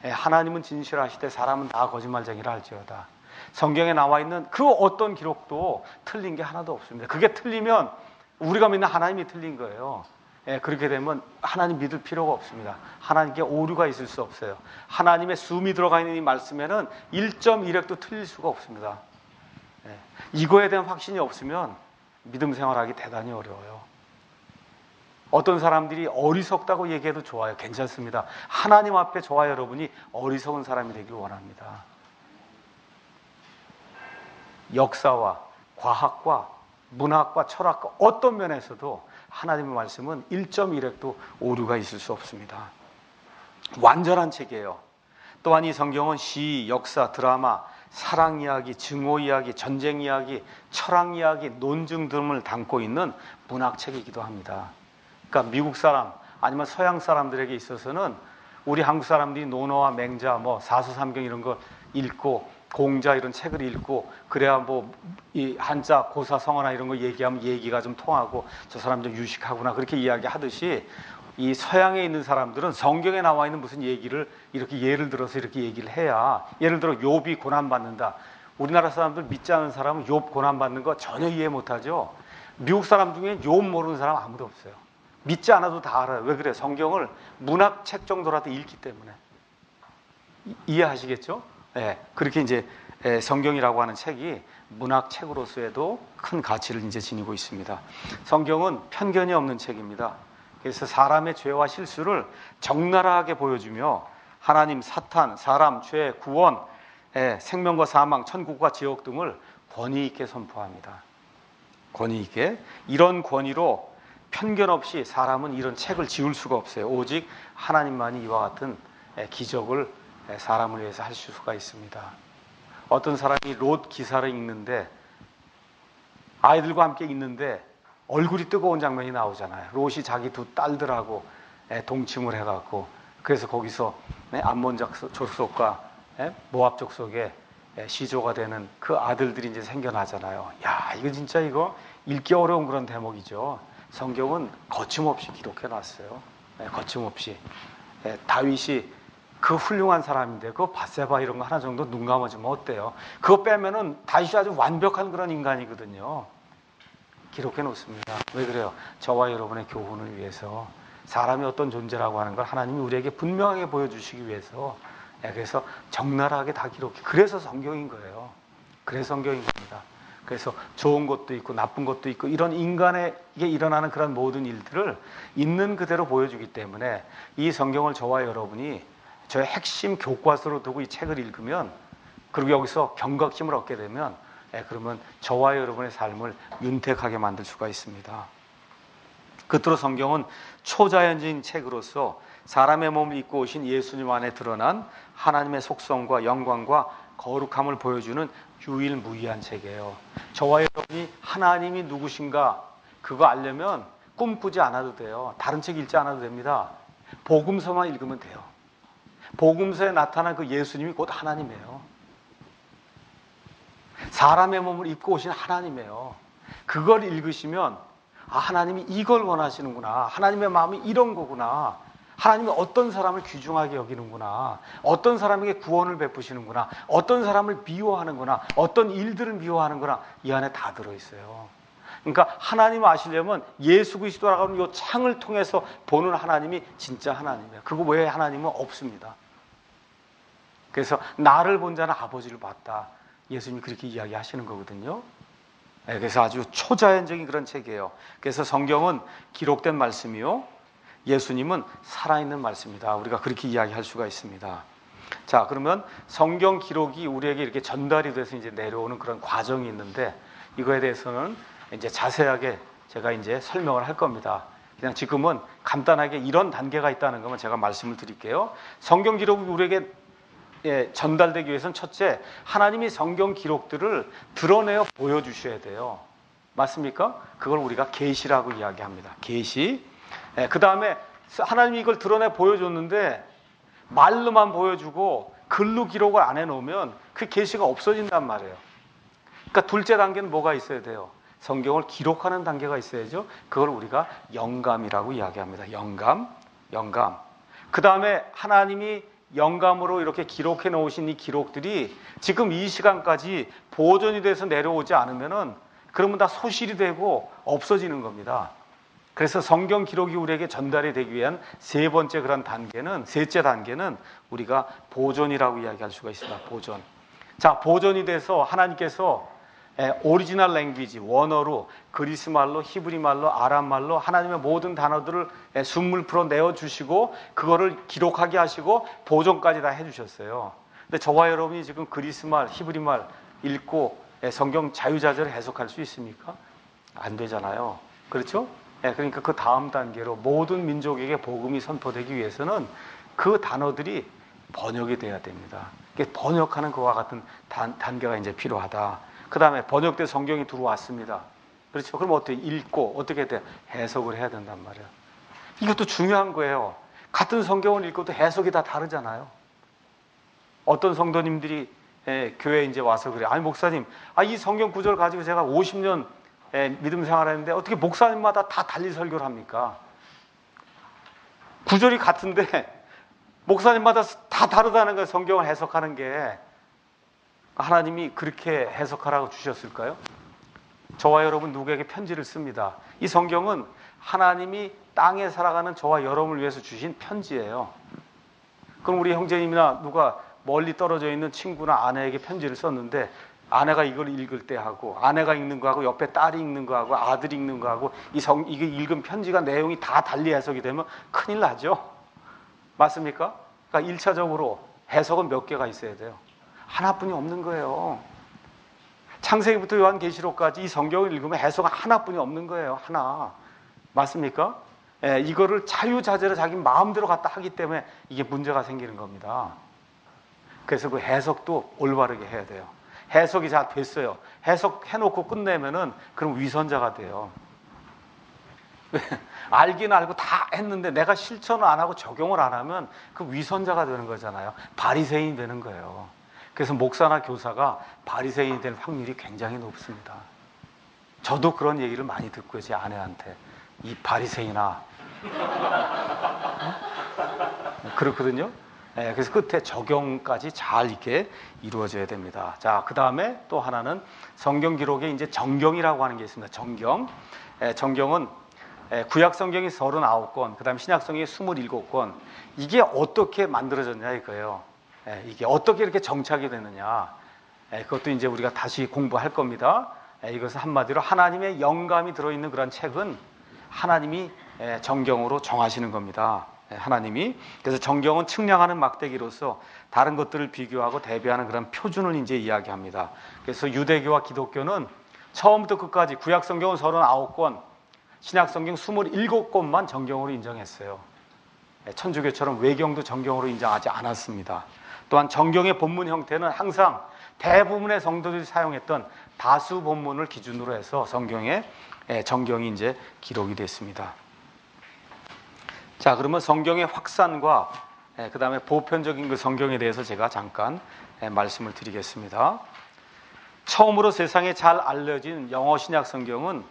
하나님은 진실하시되 사람은 다 거짓말쟁이라 할지어다. 성경에 나와 있는 그 어떤 기록도 틀린 게 하나도 없습니다. 그게 틀리면 우리가 믿는 하나님이 틀린 거예요. 그렇게 되면 하나님 믿을 필요가 없습니다. 하나님께 오류가 있을 수 없어요. 하나님의 숨이 들어가 있는 이 말씀에는 1.1획도 틀릴 수가 없습니다. 이거에 대한 확신이 없으면 믿음 생활하기 대단히 어려워요. 어떤 사람들이 어리석다고 얘기해도 좋아요. 괜찮습니다. 하나님 앞에 저와 여러분이 어리석은 사람이 되길 원합니다. 역사와 과학과 문학과 철학과 어떤 면에서도 하나님의 말씀은 1.1획도 오류가 있을 수 없습니다. 완전한 책이에요. 또한 이 성경은 시, 역사, 드라마, 사랑 이야기, 증오 이야기, 전쟁 이야기, 철학 이야기, 논증 등을 담고 있는 문학책이기도 합니다. 그러니까 미국 사람 아니면 서양 사람들에게 있어서는 우리 한국 사람들이 논어와 맹자, 사서삼경 이런 거 읽고 공자 이런 책을 읽고 그래야 이 한자 고사 성어나 이런 거 얘기하면 얘기가 좀 통하고 저 사람 좀 유식하구나 그렇게 이야기하듯이 이 서양에 있는 사람들은 성경에 나와 있는 무슨 얘기를 이렇게 예를 들어서 이렇게 얘기를 해야, 예를 들어 욥이 고난받는다. 우리나라 사람들 믿지 않는 사람은 욥 고난받는 거 전혀 이해 못하죠. 미국 사람 중에 욥 모르는 사람 아무도 없어요. 믿지 않아도 다 알아요. 왜 그래? 성경을 문학책 정도라도 읽기 때문에. 이해하시겠죠? 그렇게 이제 성경이라고 하는 책이 문학책으로서에도 큰 가치를 이제 지니고 있습니다. 성경은 편견이 없는 책입니다. 그래서 사람의 죄와 실수를 적나라하게 보여주며 하나님, 사탄, 사람, 죄, 구원, 생명과 사망, 천국과 지옥 등을 권위 있게 선포합니다. 권위 있게. 이런 권위로 편견 없이 사람은 이런 책을 지을 수가 없어요. 오직 하나님만이 이와 같은 기적을 사람을 위해서 할 수가 있습니다. 어떤 사람이 롯 기사를 읽는데 아이들과 함께 있는데 얼굴이 뜨거운 장면이 나오잖아요. 롯이 자기 두 딸들하고 동침을 해갖고 그래서 거기서 암몬 족속과 모압 족속의 시조가 되는 그 아들들이 이제 생겨나잖아요. 야, 이거 진짜 읽기 어려운 그런 대목이죠. 성경은 거침없이 기록해놨어요. 거침없이. 다윗이 그 훌륭한 사람인데 그 밧세바 이런 거 하나 정도 눈 감아주면 어때요? 그거 빼면은 다윗이 아주 완벽한 그런 인간이거든요. 기록해 놓습니다. 왜 그래요? 저와 여러분의 교훈을 위해서, 사람이 어떤 존재라고 하는 걸 하나님이 우리에게 분명하게 보여주시기 위해서, 그래서 적나라하게 다 기록해. 그래서 성경인 거예요. 그래서 성경인 겁니다. 그래서 좋은 것도 있고 나쁜 것도 있고 이런 인간에게 일어나는 그런 모든 일들을 있는 그대로 보여주기 때문에 이 성경을 저와 여러분이 저의 핵심 교과서로 두고 이 책을 읽으면, 그리고 여기서 경각심을 얻게 되면 그러면 저와 여러분의 삶을 윤택하게 만들 수가 있습니다. 끝으로 성경은 초자연적인 책으로서 사람의 몸을 입고 오신 예수님 안에 드러난 하나님의 속성과 영광과 거룩함을 보여주는 유일무이한 책이에요. 저와 여러분이 하나님이 누구신가 그거 알려면 꿈꾸지 않아도 돼요. 다른 책 읽지 않아도 됩니다. 복음서만 읽으면 돼요. 복음서에 나타난 그 예수님이 곧 하나님이에요. 사람의 몸을 입고 오신 하나님이에요. 그걸 읽으시면 하나님이 이걸 원하시는구나. 하나님의 마음이 이런 거구나. 하나님이 어떤 사람을 귀중하게 여기는구나. 어떤 사람에게 구원을 베푸시는구나. 어떤 사람을 미워하는구나. 어떤 일들을 미워하는구나. 이 안에 다 들어있어요. 그러니까 하나님 아시려면 예수 그리스도라고 하는 이 창을 통해서 보는 하나님이 진짜 하나님이에요. 그거 외에 하나님은 없습니다. 그래서 나를 본 자는 아버지를 봤다. 예수님이 그렇게 이야기하시는 거거든요. 그래서 아주 초자연적인 그런 책이에요. 그래서 성경은 기록된 말씀이요, 예수님은 살아있는 말씀이다. 우리가 그렇게 이야기할 수가 있습니다. 자, 그러면 성경 기록이 우리에게 이렇게 전달이 돼서 이제 내려오는 그런 과정이 있는데, 이거에 대해서는 이제 자세하게 제가 이제 설명을 할 겁니다. 그냥 지금은 간단하게 이런 단계가 있다는 것만 제가 말씀을 드릴게요. 성경 기록이 우리에게 전달되기 위해서는 첫째, 하나님이 성경 기록들을 드러내어 보여주셔야 돼요. 맞습니까? 그걸 우리가 계시라고 이야기합니다. 계시. 그 다음에 하나님이 이걸 드러내 보여줬는데 말로만 보여주고 글로 기록을 안 해놓으면 그 계시가 없어진단 말이에요. 그러니까 둘째 단계는 뭐가 있어야 돼요? 성경을 기록하는 단계가 있어야죠. 그걸 우리가 영감이라고 이야기합니다. 영감. 그 다음에 하나님이 영감으로 이렇게 기록해 놓으신 이 기록들이 지금 이 시간까지 보존이 돼서 내려오지 않으면은 그러면 다 소실이 되고 없어지는 겁니다. 그래서 성경 기록이 우리에게 전달이 되기 위한 셋째 단계는 우리가 보존이라고 이야기할 수가 있습니다. 보존. 자, 보존이 돼서 하나님께서 오리지널 랭귀지, 원어로, 그리스 말로, 히브리 말로, 아람 말로 하나님의 모든 단어들을 숨을 풀어 내어주시고 그거를 기록하게 하시고 보존까지 다 해주셨어요. 근데 저와 여러분이 지금 그리스 말, 히브리 말 읽고 성경 자유자재로 해석할 수 있습니까? 안 되잖아요. 그렇죠? 그러니까 그 다음 단계로 모든 민족에게 복음이 선포되기 위해서는 그 단어들이 번역이 돼야 됩니다. 번역하는 그와 같은 단계가 이제 필요하다. 그 다음에 번역된 성경이 들어왔습니다. 그렇죠? 그럼 어떻게 읽고 어떻게 돼? 해석을 해야 된단 말이에요. 이것도 중요한 거예요. 같은 성경을 읽고도 해석이 다 다르잖아요. 어떤 성도님들이 교회에 이제 와서 그래요. 아니 목사님, 이 성경 구절 가지고 제가 50년 믿음 생활했는데 어떻게 목사님마다 다 달리 설교를 합니까? 구절이 같은데 목사님마다 다 다르다는 거예요. 성경을 해석하는 게. 하나님이 그렇게 해석하라고 주셨을까요? 저와 여러분 누구에게 편지를 씁니다. 이 성경은 하나님이 땅에 살아가는 저와 여러분을 위해서 주신 편지예요. 그럼 우리 형제님이나 누가 멀리 떨어져 있는 친구나 아내에게 편지를 썼는데 아내가 이걸 읽을 때 하고 아내가 읽는 거하고 옆에 딸이 읽는 거하고 아들이 읽는 거하고 이게 읽은 편지가 내용이 다 달리 해석이 되면 큰일 나죠. 맞습니까? 그러니까 1차적으로 해석은 몇 개가 있어야 돼요. 하나뿐이 없는 거예요. 창세기부터 요한계시록까지 이 성경을 읽으면 해석은 하나뿐이 없는 거예요. 하나. 맞습니까? 이거를 자유자재로 자기 마음대로 갖다 하기 때문에 이게 문제가 생기는 겁니다. 그래서 그 해석도 올바르게 해야 돼요. 해석이 잘 됐어요. 해석해놓고 끝내면은 그럼 위선자가 돼요. 알긴 알고 다 했는데 내가 실천을 안 하고 적용을 안 하면 그 위선자가 되는 거잖아요. 바리새인이 되는 거예요. 그래서 목사나 교사가 바리새인이 될 확률이 굉장히 높습니다. 저도 그런 얘기를 많이 듣고요. 제 아내한테. 이 바리새인아. 그렇거든요. 그래서 끝에 적용까지 잘 이렇게 이루어져야 됩니다. 자, 그 다음에 또 하나는 성경 기록에 이제 정경이라고 하는 게 있습니다. 정경. 정경은 구약 성경이 39권, 그 다음에 신약 성경이 27권. 이게 어떻게 만들어졌냐 이거예요. 이게 어떻게 이렇게 정착이 되느냐. 그것도 이제 우리가 다시 공부할 겁니다. 이것은 한마디로 하나님의 영감이 들어있는 그런 책은 하나님이 정경으로 정하시는 겁니다. 하나님이. 그래서 정경은 측량하는 막대기로서 다른 것들을 비교하고 대비하는 그런 표준을 이제 이야기합니다. 그래서 유대교와 기독교는 처음부터 끝까지 구약 성경은 39권, 신약 성경 27권만 정경으로 인정했어요. 천주교처럼 외경도 정경으로 인정하지 않았습니다. 또한 정경의 본문 형태는 항상 대부분의 성도들이 사용했던 다수 본문을 기준으로 해서 정경이 이제 기록이 됐습니다. 자, 그러면 성경의 확산과 그 다음에 보편적인 그 성경에 대해서 제가 잠깐 말씀을 드리겠습니다. 처음으로 세상에 잘 알려진 영어 신약 성경은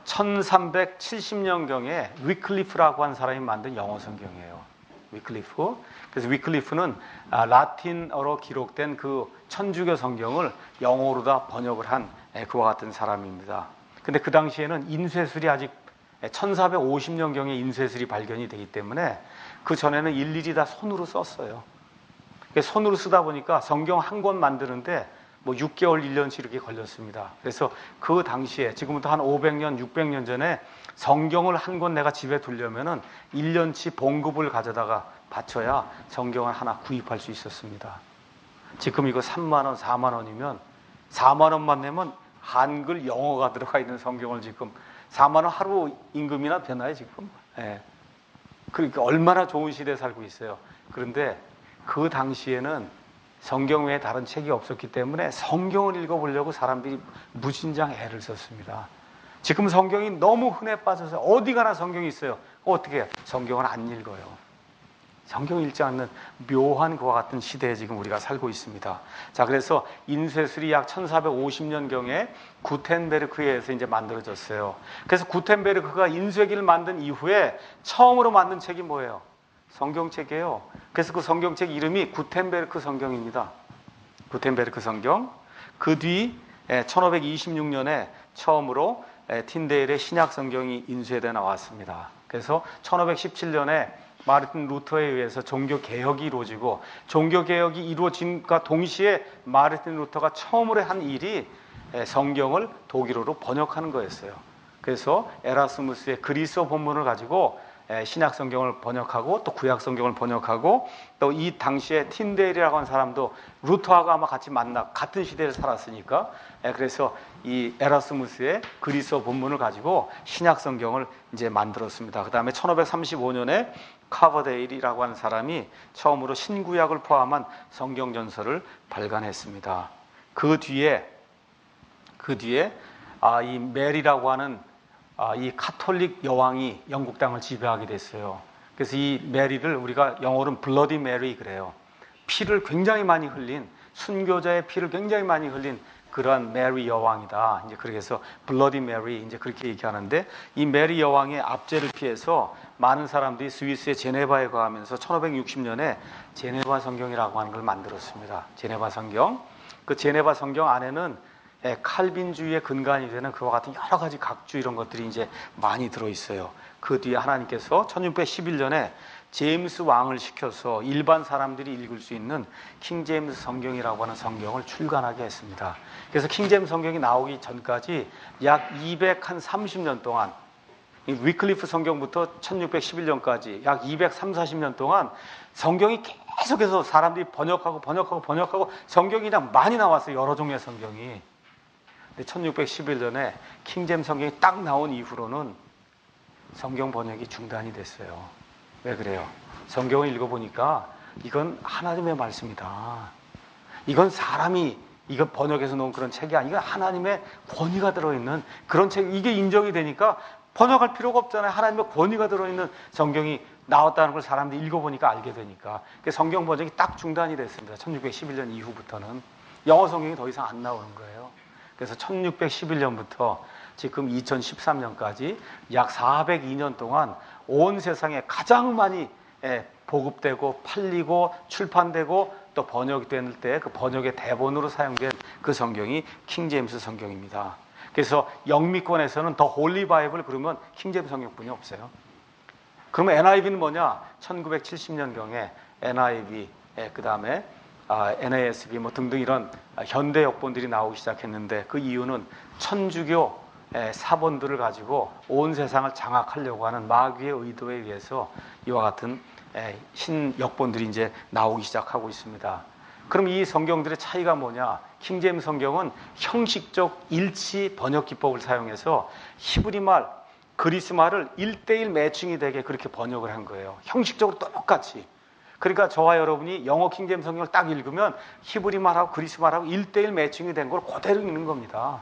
1370년경에 위클리프라고 한 사람이 만든 영어 성경이에요. 위클리프. 그래서 위클리프는 라틴어로 기록된 그 천주교 성경을 영어로 다 번역을 한 그와 같은 사람입니다. 근데 그 당시에는 인쇄술이 아직 1450년경에 인쇄술이 발견이 되기 때문에 그 전에는 일일이 다 손으로 썼어요. 손으로 쓰다 보니까 성경 한 권 만드는데 6개월, 1년씩 이렇게 걸렸습니다. 그래서 그 당시에 지금부터 한 500년, 600년 전에 성경을 한 권 내가 집에 두려면은 1년치 봉급을 가져다가 바쳐야 성경을 하나 구입할 수 있었습니다. 지금 이거 3만 원, 4만 원이면 4만 원만 내면 한글 영어가 들어가 있는 성경을 지금 4만 원 하루 임금이나 되나요 지금? 예. 그러니까 얼마나 좋은 시대에 살고 있어요. 그런데 그 당시에는 성경 외에 다른 책이 없었기 때문에 성경을 읽어보려고 사람들이 무진장 애를 썼습니다. 지금 성경이 너무 흔해 빠져서 어디 가나 성경이 있어요. 어떻게 해요? 성경을 안 읽어요. 성경 읽지 않는 묘한 그와 같은 시대에 지금 우리가 살고 있습니다. 자, 그래서 인쇄술이 약 1450년경에 구텐베르크에 의해서 이제 만들어졌어요. 그래서 구텐베르크가 인쇄기를 만든 이후에 처음으로 만든 책이 뭐예요? 성경책이에요. 그래서 그 성경책 이름이 구텐베르크 성경입니다. 구텐베르크 성경. 그 뒤 1526년에 처음으로 틴데일의 신약 성경이 인쇄돼 나왔습니다. 그래서 1517년에 마르틴 루터에 의해서 종교개혁이 이루어지고, 종교개혁이 이루어진과 동시에 마르틴 루터가 처음으로 한 일이 성경을 독일어로 번역하는 거였어요. 그래서 에라스무스의 그리스어 본문을 가지고 신약 성경을 번역하고 또 구약 성경을 번역하고, 또 이 당시에 틴데일이라고 하는 사람도 루터하고 아마 같이 같은 시대를 살았으니까, 그래서 이 에라스무스의 그리스어 본문을 가지고 신약 성경을 이제 만들었습니다. 그 다음에 1535년에 카버데일이라고 하는 사람이 처음으로 신구약을 포함한 성경 전서를 발간했습니다. 그 뒤에 이 메리라고 하는 이 카톨릭 여왕이 영국 땅을 지배하게 됐어요. 그래서 이 메리를 우리가 영어로는 블러디 메리 그래요. 피를 굉장히 많이 흘린, 순교자의 피를 굉장히 많이 흘린 그러한 메리 여왕이다. 이제 그래서 블러디 메리 이제 그렇게 얘기하는데, 이 메리 여왕의 압제를 피해서 많은 사람들이 스위스의 제네바에 가면서 1560년에 제네바 성경이라고 하는 걸 만들었습니다. 제네바 성경. 그 제네바 성경 안에는 칼빈주의의 근간이 되는 그와 같은 여러 가지 각주 이런 것들이 이제 많이 들어있어요. 그 뒤에 하나님께서 1611년에 제임스 왕을 시켜서 일반 사람들이 읽을 수 있는 킹제임스 성경이라고 하는 성경을 출간하게 했습니다. 그래서 킹제임스 성경이 나오기 전까지 약 230년 동안, 위클리프 성경부터 1611년까지 약 230~40년 동안 성경이 계속해서 사람들이 번역하고 성경이 그냥 많이 나왔어요. 여러 종류의 성경이. 근데 1611년에 킹제임스 성경이 딱 나온 이후로는 성경 번역이 중단이 됐어요. 왜 그래요? 성경을 읽어보니까 이건 하나님의 말씀이다. 이건 사람이 이건 번역해서 놓은 그런 책이 아니고 하나님의 권위가 들어있는 그런 책, 이게 인정이 되니까 번역할 필요가 없잖아요. 하나님의 권위가 들어있는 성경이 나왔다는 걸 사람들이 읽어보니까 알게 되니까. 성경 번역이 딱 중단이 됐습니다. 1611년 이후부터는 영어 성경이 더 이상 안 나오는 거예요. 그래서 1611년부터 지금 2013년까지 약 402년 동안 온 세상에 가장 많이 보급되고 팔리고 출판되고 또 번역될 때 그 번역의 대본으로 사용된 그 성경이 킹제임스 성경입니다. 그래서 영미권에서는 더 홀리 바이블 그러면 킹제임스 성경뿐이 없어요. 그러면 NIV는 뭐냐? 1970년경에 NIV, 그 다음에 NASB 뭐 등등 이런 현대 역본들이 나오기 시작했는데, 그 이유는 천주교 사본들을 가지고 온 세상을 장악하려고 하는 마귀의 의도에 의해서 이와 같은 신역본들이 이제 나오기 시작하고 있습니다. 그럼 이 성경들의 차이가 뭐냐? 킹제임스 성경은 형식적 일치 번역 기법을 사용해서 히브리말, 그리스말을 1:1 매칭이 되게 그렇게 번역을 한 거예요. 형식적으로 똑같이. 그러니까 저와 여러분이 영어 킹제임스 성경을 딱 읽으면 히브리말하고 그리스말하고 1:1 매칭이 된 걸 그대로 읽는 겁니다.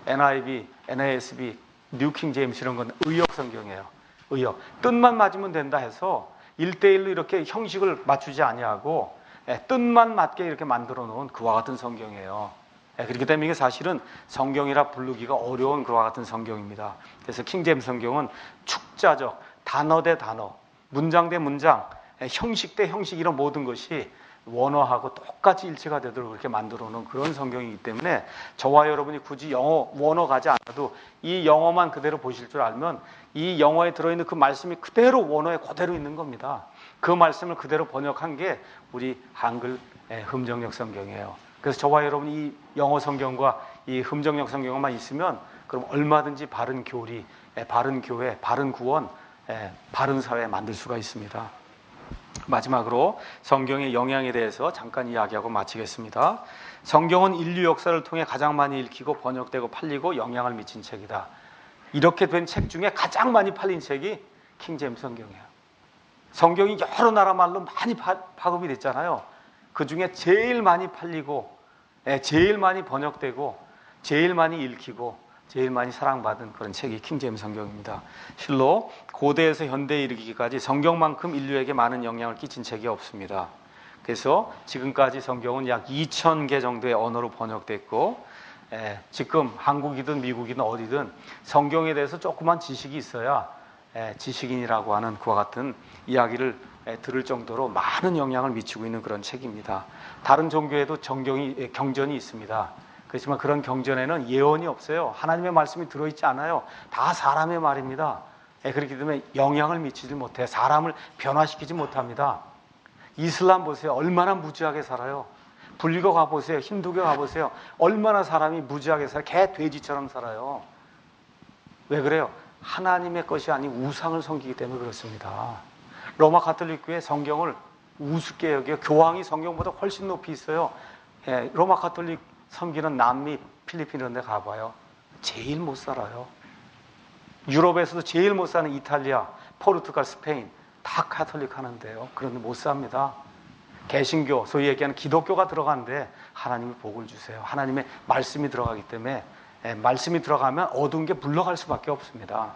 NIV, NASB, 뉴 킹제임스 이런 건 의역 성경이에요. 의역. 뜻만 맞으면 된다 해서 1:1로 이렇게 형식을 맞추지 아니하고 뜻만 맞게 이렇게 만들어 놓은 그와 같은 성경이에요. 그렇기 때문에 이게 사실은 성경이라 부르기가 어려운 그와 같은 성경입니다. 그래서 킹제임스 성경은 축자적, 단어 대 단어, 문장 대 문장, 형식 대 형식 이런 모든 것이 원어하고 똑같이 일치가 되도록 그렇게 만들어 놓은 그런 성경이기 때문에 저와 여러분이 굳이 영어 원어 가지 않아도 이 영어만 그대로 보실 줄 알면 이 영어에 들어있는 그 말씀이 그대로 원어에 그대로 있는 겁니다. 그 말씀을 그대로 번역한 게 우리 한글 흠정역 성경이에요. 그래서 저와 여러분이 이 영어 성경과 이 흠정역 성경만 있으면 그럼 얼마든지 바른 교리, 바른 교회, 바른 구원, 바른 사회 만들 수가 있습니다. 마지막으로 성경의 영향에 대해서 잠깐 이야기하고 마치겠습니다. 성경은 인류 역사를 통해 가장 많이 읽히고 번역되고 팔리고 영향을 미친 책이다. 이렇게 된 책 중에 가장 많이 팔린 책이 킹제임스 성경이에요. 성경이 여러 나라 말로 많이 파급이 됐잖아요. 그 중에 제일 많이 팔리고, 제일 많이 번역되고, 제일 많이 읽히고, 제일 많이 사랑받은 그런 책이 킹제임스 성경입니다. 실로 고대에서 현대에 이르기까지 성경만큼 인류에게 많은 영향을 끼친 책이 없습니다. 그래서 지금까지 성경은 약 2,000개 정도의 언어로 번역됐고, 지금 한국이든 미국이든 어디든 성경에 대해서 조그만 지식이 있어야 지식인이라고 하는 그와 같은 이야기를 들을 정도로 많은 영향을 미치고 있는 그런 책입니다. 다른 종교에도 경전이 있습니다. 그렇지만 그런 경전에는 예언이 없어요. 하나님의 말씀이 들어있지 않아요. 다 사람의 말입니다. 그렇기 때문에 영향을 미치지 못해 사람을 변화시키지 못합니다. 이슬람 보세요. 얼마나 무지하게 살아요. 불교 가보세요. 힌두교 가보세요. 얼마나 사람이 무지하게 살아요. 개 돼지처럼 살아요. 왜 그래요? 하나님의 것이 아닌 우상을 섬기기 때문에 그렇습니다. 로마 가톨릭교회 성경을 우습게 여겨 교황이 성경보다 훨씬 높이 있어요. 로마 가톨릭 섬기는 남미, 필리핀 이런 데 가봐요. 제일 못 살아요. 유럽에서도 제일 못 사는 이탈리아, 포르투갈, 스페인 다 가톨릭 하는데요. 그런데 못 삽니다. 개신교, 소위 얘기하는 기독교가 들어가는데 하나님이 복을 주세요. 하나님의 말씀이 들어가기 때문에 말씀이 들어가면 어두운 게 물러갈 수밖에 없습니다.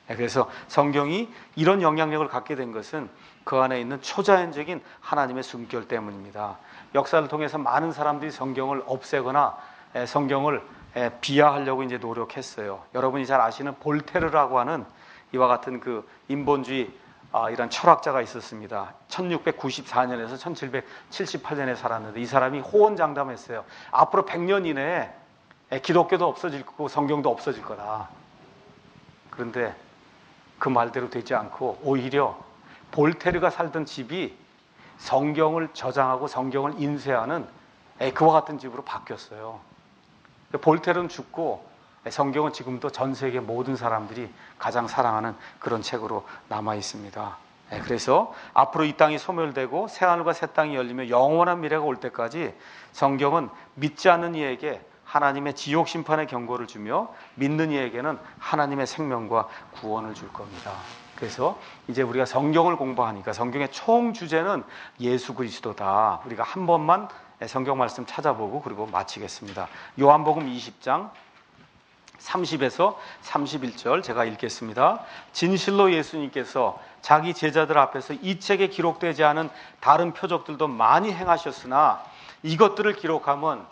그래서 성경이 이런 영향력을 갖게 된 것은 그 안에 있는 초자연적인 하나님의 숨결 때문입니다. 역사를 통해서 많은 사람들이 성경을 없애거나 성경을 비하하려고 이제 노력했어요. 여러분이 잘 아시는 볼테르라고 하는 이와 같은 그 인본주의 이런 철학자가 있었습니다. 1694년에서 1778년에 살았는데 이 사람이 호언장담했어요. 앞으로 100년 이내에 기독교도 없어질 거고 성경도 없어질 거다. 그런데 그 말대로 되지 않고 오히려 볼테르가 살던 집이 성경을 저장하고 성경을 인쇄하는 그와 같은 집으로 바뀌었어요. 볼테르는 죽고 성경은 지금도 전 세계 모든 사람들이 가장 사랑하는 그런 책으로 남아 있습니다. 그래서 앞으로 이 땅이 소멸되고 새하늘과 새 땅이 열리며 영원한 미래가 올 때까지 성경은 믿지 않는 이에게 하나님의 지옥 심판의 경고를 주며 믿는 이에게는 하나님의 생명과 구원을 줄 겁니다. 그래서 이제 우리가 성경을 공부하니까 성경의 총 주제는 예수 그리스도다. 우리가 한 번만 성경 말씀 찾아보고 그리고 마치겠습니다. 요한복음 20장 30에서 31절 제가 읽겠습니다. 진실로 예수님께서 자기 제자들 앞에서 이 책에 기록되지 않은 다른 표적들도 많이 행하셨으나 이것들을 기록하면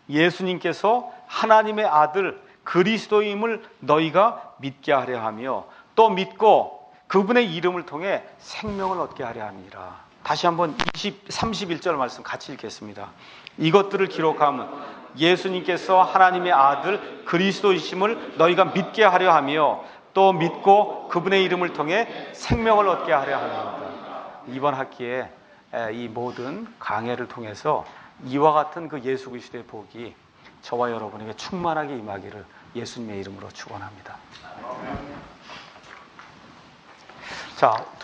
예수님께서 하나님의 아들 그리스도임을 너희가 믿게 하려 하며 또 믿고 그분의 이름을 통해 생명을 얻게 하려 함이라. 다시 한번 31절 말씀 같이 읽겠습니다. 이것들을 기록하면 예수님께서 하나님의 아들 그리스도이심을 너희가 믿게 하려 하며 또 믿고 그분의 이름을 통해 생명을 얻게 하려 합니다. 이번 학기에 이 모든 강해를 통해서 이와 같은 그 예수 그리스도의 복이 저와 여러분에게 충만하게 임하기를 예수님의 이름으로 축원합니다. 자.